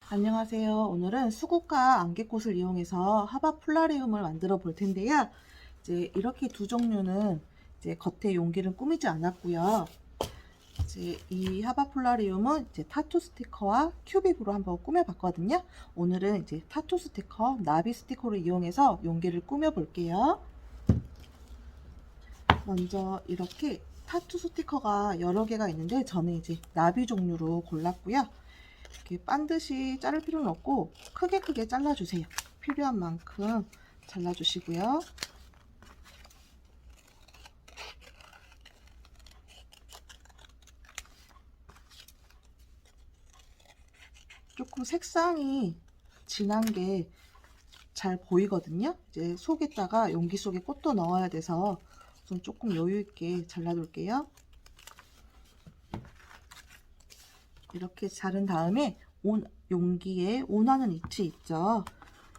안녕하세요. 오늘은 수국과 안개꽃을 이용해서 하바 플라리움을 만들어 볼 텐데요. 이제 이렇게 두 종류는 이제 겉에 용기를 꾸미지 않았고요. 이제 이 하바 플라리움은 이제 타투 스티커와 큐빅으로 한번 꾸며 봤거든요. 오늘은 이제 타투 스티커, 나비 스티커를 이용해서 용기를 꾸며 볼게요. 먼저 이렇게 타투 스티커가 여러 개가 있는데 저는 이제 나비 종류로 골랐고요. 이렇게 반드시 자를 필요는 없고 크게 잘라주세요. 필요한 만큼 잘라주시고요. 조금 색상이 진한 게 잘 보이거든요. 이제 속에다가 용기 속에 꽃도 넣어야 돼서 좀 조금 여유 있게 잘라둘게요. 이렇게 자른 다음에 용기에 원하는 위치 있죠.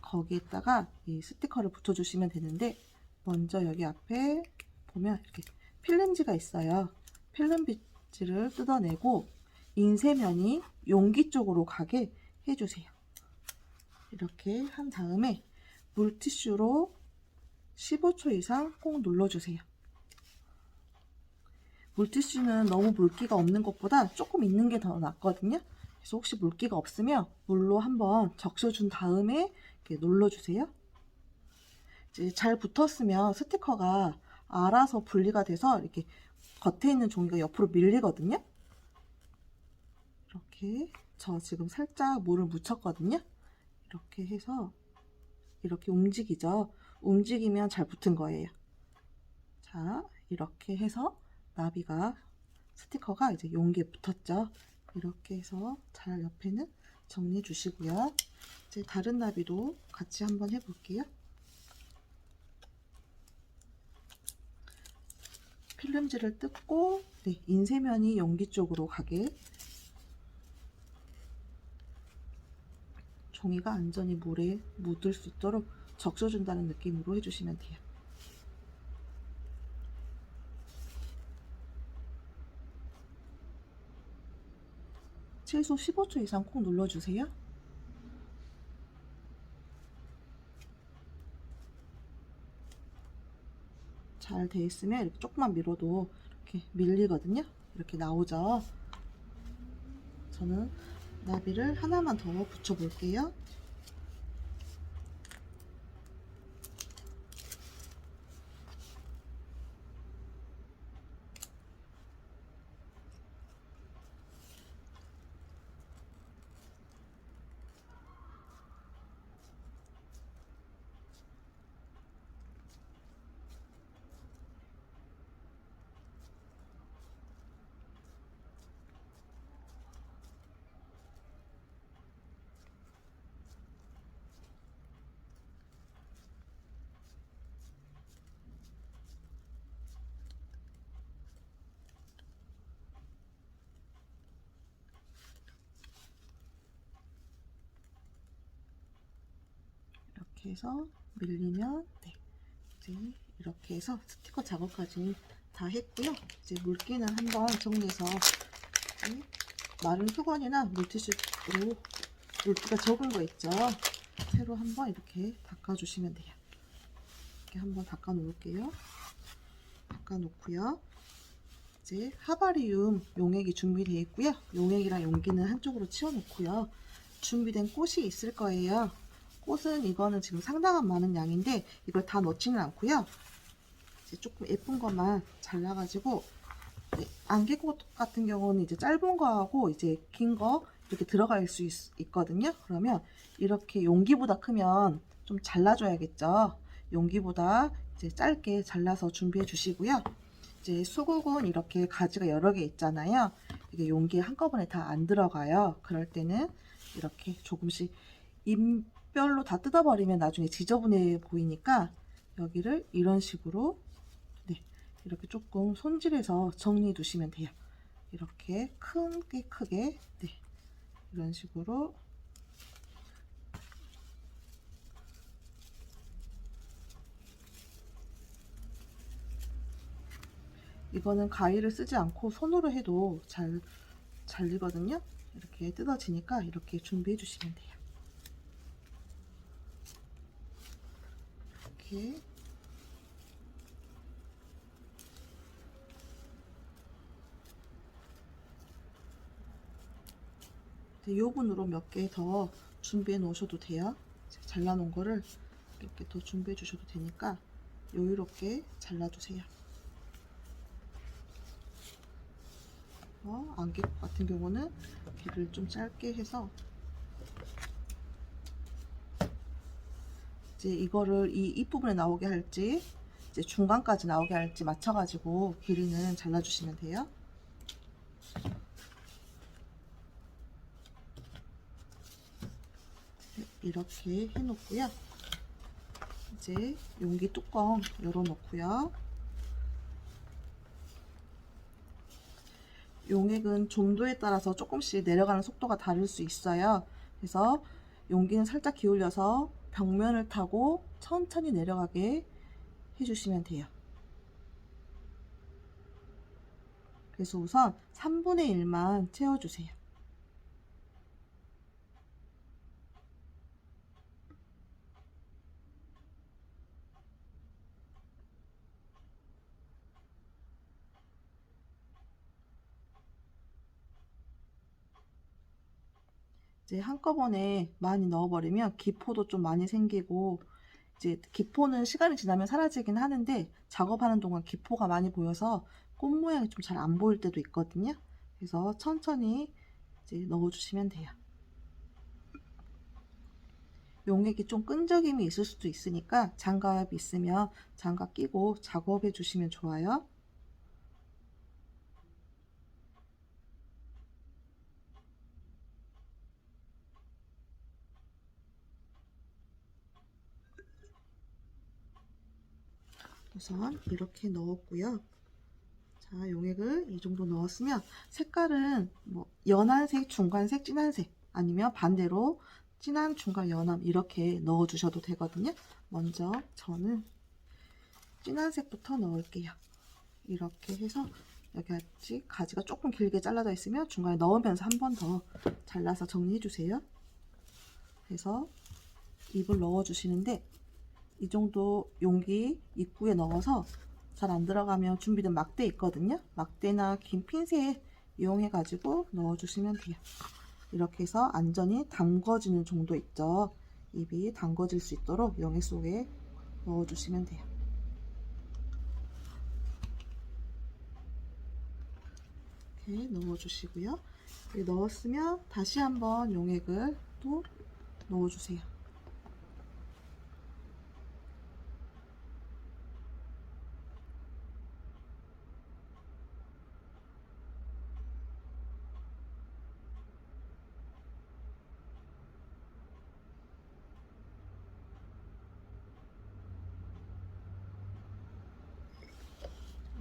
거기에다가 이 스티커를 붙여주시면 되는데, 먼저 여기 앞에 보면 이렇게 필름지가 있어요. 필름지를 뜯어내고 인쇄면이 용기 쪽으로 가게 해주세요. 이렇게 한 다음에 물티슈로 15초 이상 꼭 눌러주세요. 물티슈는 너무 물기가 없는 것보다 조금 있는 게 더 낫거든요. 그래서 혹시 물기가 없으면 물로 한번 적셔준 다음에 이렇게 눌러주세요. 이제 잘 붙었으면 스티커가 알아서 분리가 돼서 이렇게 겉에 있는 종이가 옆으로 밀리거든요. 이렇게 저 지금 살짝 물을 묻혔거든요. 이렇게 해서 이렇게 움직이죠. 움직이면 잘 붙은 거예요. 자, 이렇게 해서 나비가 스티커가 이제 용기에 붙었죠. 이렇게 해서 잘 옆에는 정리해 주시고요. 이제 다른 나비도 같이 한번 해볼게요. 필름지를 뜯고 인쇄면이 용기 쪽으로 가게 종이가 안전히 물에 묻을 수 있도록 적셔준다는 느낌으로 해주시면 돼요. 최소 15초 이상 꼭 눌러주세요. 잘 돼 있으면 이렇게 조금만 밀어도 이렇게 밀리거든요. 이렇게 나오죠. 저는 나비를 하나만 더 붙여 볼게요. 이렇게 해서 밀리면 이제 이렇게 해서 스티커 작업까지 다 했고요. 이제 물기는 한번 정리해서 마른 수건이나 물티슈로 물기가 적은 거 있죠. 새로 한번 이렇게 닦아주시면 돼요. 이렇게 한번 닦아 놓을게요. 닦아 놓고요. 이제 하바리움 용액이 준비되어 있고요. 용액이랑 용기는 한쪽으로 치워 놓고요. 준비된 꽃이 있을 거예요. 꽃은 이거는 지금 상당한 많은 양인데 이걸 다 넣지는 않고요. 이제 조금 예쁜 것만 잘라가지고 안개꽃 같은 경우는 이제 짧은 거하고 이제 긴 거 이렇게 들어갈 수 있거든요. 그러면 이렇게 용기보다 크면 좀 잘라줘야겠죠. 용기보다 이제 짧게 잘라서 준비해 주시고요. 이제 수국은 이렇게 가지가 여러 개 있잖아요. 이게 용기에 한꺼번에 다 안 들어가요. 그럴 때는 이렇게 조금씩 잎별로 다 뜯어버리면 나중에 지저분해 보이니까 여기를 이런 식으로 이렇게 조금 손질해서 정리해 두시면 돼요. 이렇게 크게 이런 식으로 이거는 가위를 쓰지 않고 손으로 해도 잘 잘리거든요. 이렇게 뜯어지니까 이렇게 준비해 주시면 돼요. 이렇게 요분으로 몇 개 더 준비해 놓으셔도 돼요. 잘라 놓은 거를 이렇게 더 준비해 주셔도 되니까 여유롭게 잘라주세요. 안개 같은 경우는 길을 좀 짧게 해서 이제 이거를 이 잎부분에 나오게 할지 이제 중간까지 나오게 할지 맞춰가지고 길이는 잘라주시면 돼요. 이렇게 해놓고요. 이제 용기 뚜껑 열어놓고요. 용액은 점도에 따라서 조금씩 내려가는 속도가 다를 수 있어요. 그래서 용기는 살짝 기울여서 벽면을 타고 천천히 내려가게 해주시면 돼요. 그래서 우선 3분의 1만 채워주세요. 이제 한꺼번에 많이 넣어버리면 기포도 좀 많이 생기고, 이제 기포는 시간이 지나면 사라지긴 하는데 작업하는 동안 기포가 많이 보여서 꽃 모양이 좀 잘 안 보일 때도 있거든요. 그래서 천천히 이제 넣어주시면 돼요. 용액이 좀 끈적임이 있을 수도 있으니까 장갑이 있으면 장갑 끼고 작업해 주시면 좋아요. 우선 이렇게 넣었고요. 자, 용액을 이 정도 넣었으면 색깔은 뭐 연한색, 중간색, 진한색 아니면 반대로 진한, 중간, 연한 이렇게 넣어 주셔도 되거든요. 먼저 저는 진한색부터 넣을게요. 이렇게 해서 여기 아직 가지가 조금 길게 잘라져 있으면 중간에 넣으면서 한 번 더 잘라서 정리해 주세요. 그래서 잎을 넣어 주시는데 이 정도 용기 입구에 넣어서 잘 안 들어가면 준비된 막대 있거든요. 막대나 긴 핀셋 이용해 가지고 넣어 주시면 돼요. 이렇게 해서 안전히 담궈지는 정도 있죠. 잎이 담궈질 수 있도록 용액 속에 넣어 주시면 돼요. 이렇게 넣어 주시고요. 넣었으면 다시 한번 용액을 또 넣어 주세요.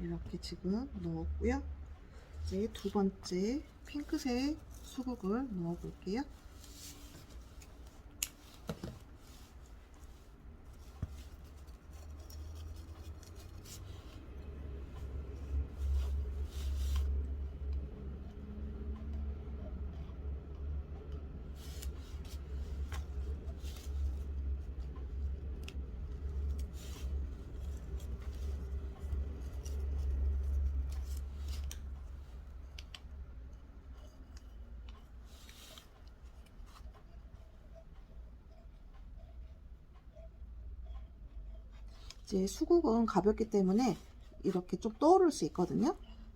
이렇게 지금 넣었고요. 이제 두 번째 핑크색 수국을 넣어 볼게요. 이제 수국은 가볍기 때문에 이렇게 좀 떠오를 수 있거든요.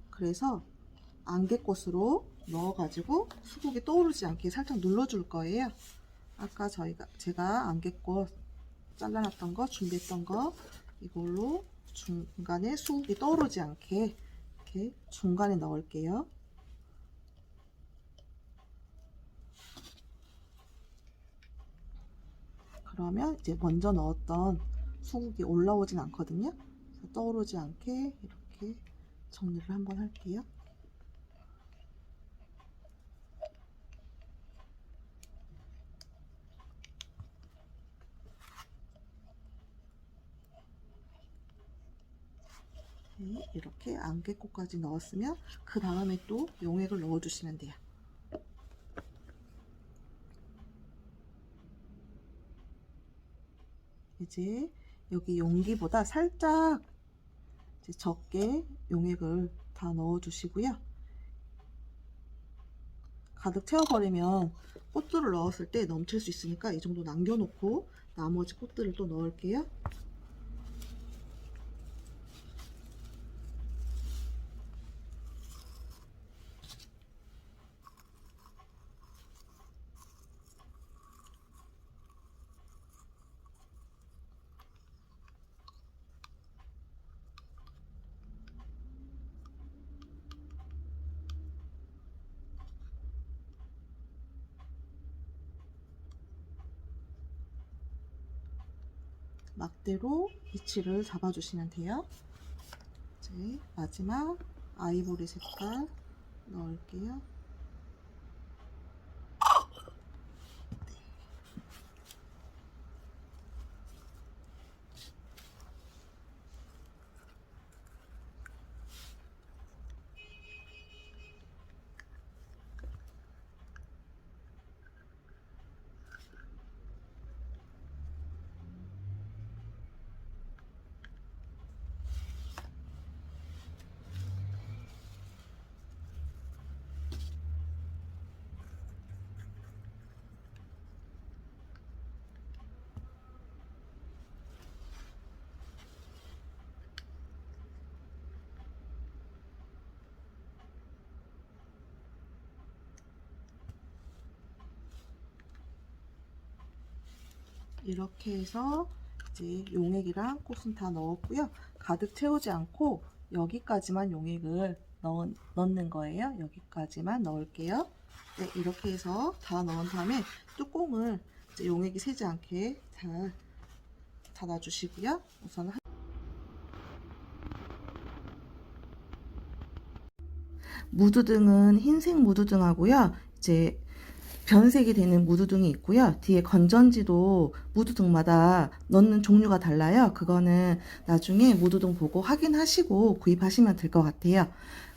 그래서 안개꽃으로 넣어가지고 수국이 떠오르지 않게 살짝 눌러줄 거예요. 아까 제가 안개꽃 잘라놨던 거 준비했던 거 이걸로 중간에 수국이 떠오르지 않게 이렇게 중간에 넣을게요. 그러면 이제 먼저 넣었던 수국이 올라오진 않거든요. 그래서 떠오르지 않게 이렇게 정리를 한번 할게요. 네, 이렇게 안개꽃까지 넣었으면 그 다음에 또 용액을 넣어 주시면 돼요. 이제 여기 용기보다 살짝 이제 적게 용액을 다 넣어주시고요. 가득 채워버리면 꽃들을 넣었을 때 넘칠 수 있으니까 이 정도 남겨놓고 나머지 꽃들을 또 넣을게요. 막대로 위치를 잡아주시면 돼요. 이제 마지막 아이보리 색깔 넣을게요. 이렇게 해서 이제 용액이랑 꽃은 다 넣었고요. 가득 채우지 않고 여기까지만 용액을 넣는 거예요. 여기까지만 넣을게요. 네, 이렇게 해서 다 넣은 다음에 뚜껑을 이제 용액이 새지 않게 잘 닫아주시고요. 우선 무드등은 흰색 무드등하고요. 이제 변색이 되는 무드등이 있고요. 뒤에 건전지도 무드등마다 넣는 종류가 달라요. 그거는 나중에 무드등 보고 확인하시고 구입하시면 될 것 같아요.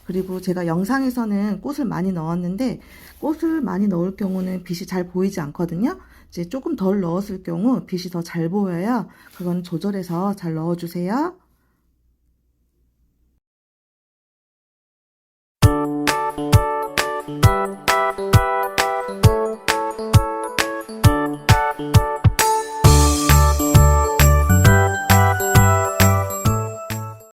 그리고 제가 영상에서는 꽃을 많이 넣었는데 꽃을 많이 넣을 경우는 빛이 잘 보이지 않거든요. 이제 조금 덜 넣었을 경우 빛이 더 잘 보여요. 그건 조절해서 잘 넣어주세요.